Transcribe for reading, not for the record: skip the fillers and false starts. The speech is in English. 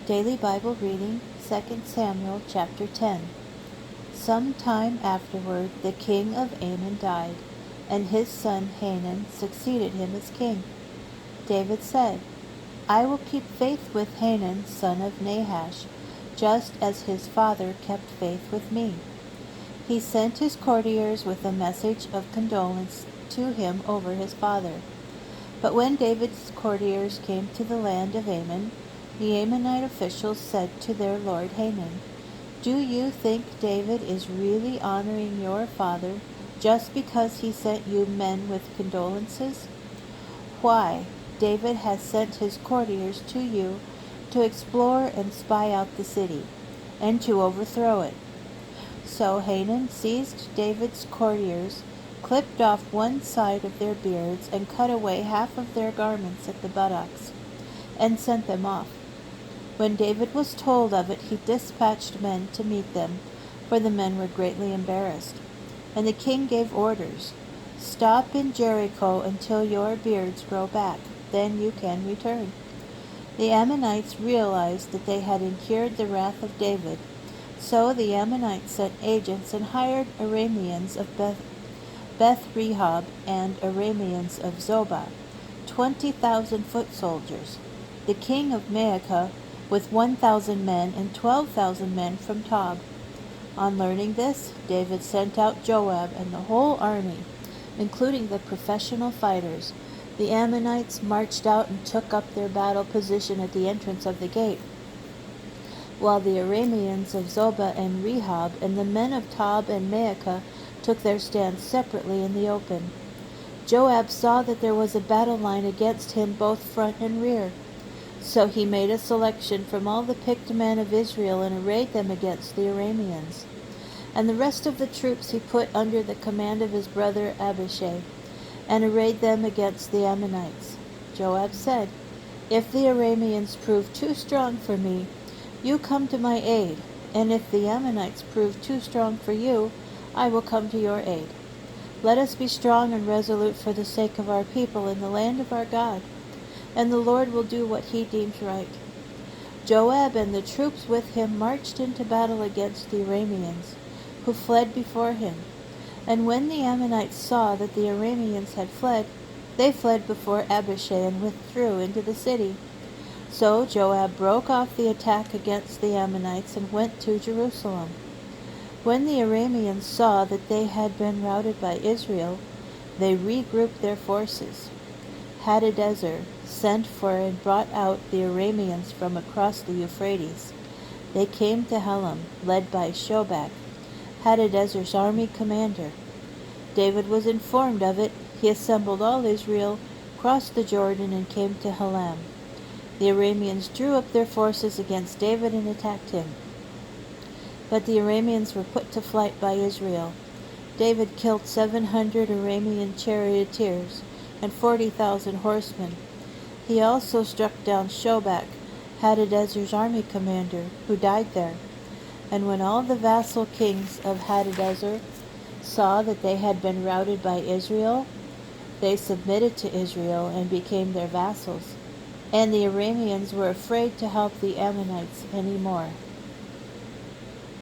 Daily Bible reading, 2 Samuel chapter 10. Some time afterward the king of Ammon died, and his son Hanun succeeded him as king. David said, I will keep faith with Hanun son of Nahash, just as his father kept faith with me. He sent his courtiers with a message of condolence to him over his father. But when David's courtiers came to the land of Ammon, the Ammonite officials said to their lord Hanun, Do you think David is really honoring your father just because he sent you men with condolences? Why, David has sent his courtiers to you to explore and spy out the city, and to overthrow it. So Hanun seized David's courtiers, clipped off one side of their beards, and cut away half of their garments at the buttocks, and sent them off. When David was told of it, he dispatched men to meet them, for the men were greatly embarrassed. And the king gave orders, Stop in Jericho until your beards grow back, then you can return. The Ammonites realized that they had incurred the wrath of David, so the Ammonites sent agents and hired Arameans of Beth-rehob and Arameans of Zobah, 20,000 foot soldiers. The king of Maacah with 1,000 men and 12,000 men from Tob. On learning this, David sent out Joab and the whole army, including the professional fighters. The Ammonites marched out and took up their battle position at the entrance of the gate, while the Arameans of Zobah and Rehob and the men of Tob and Maacah took their stand separately in the open. Joab saw that there was a battle line against him both front and rear. So he made a selection from all the picked men of Israel and arrayed them against the Arameans. And the rest of the troops he put under the command of his brother Abishai, and arrayed them against the Ammonites. Joab said, If the Arameans prove too strong for me, you come to my aid, and if the Ammonites prove too strong for you, I will come to your aid. Let us be strong and resolute for the sake of our people in the land of our God, and the Lord will do what he deems right. Joab and the troops with him marched into battle against the Arameans, who fled before him. And when the Ammonites saw that the Arameans had fled, they fled before Abishai and withdrew into the city. So Joab broke off the attack against the Ammonites and went to Jerusalem. When the Arameans saw that they had been routed by Israel, they regrouped their forces. Hadadezer sent for and brought out the Arameans from across the Euphrates. They came to Helam, led by Shobak, Hadadezer's army commander. David was informed of it. He assembled all Israel, crossed the Jordan, and came to Helam. The Arameans drew up their forces against David and attacked him. But the Arameans were put to flight by Israel. David killed 700 Aramean charioteers and 40,000 horsemen. He also struck down Shobak, Hadadezer's army commander, who died there. And when all the vassal kings of Hadadezer saw that they had been routed by Israel, they submitted to Israel and became their vassals. And the Arameans were afraid to help the Ammonites any more.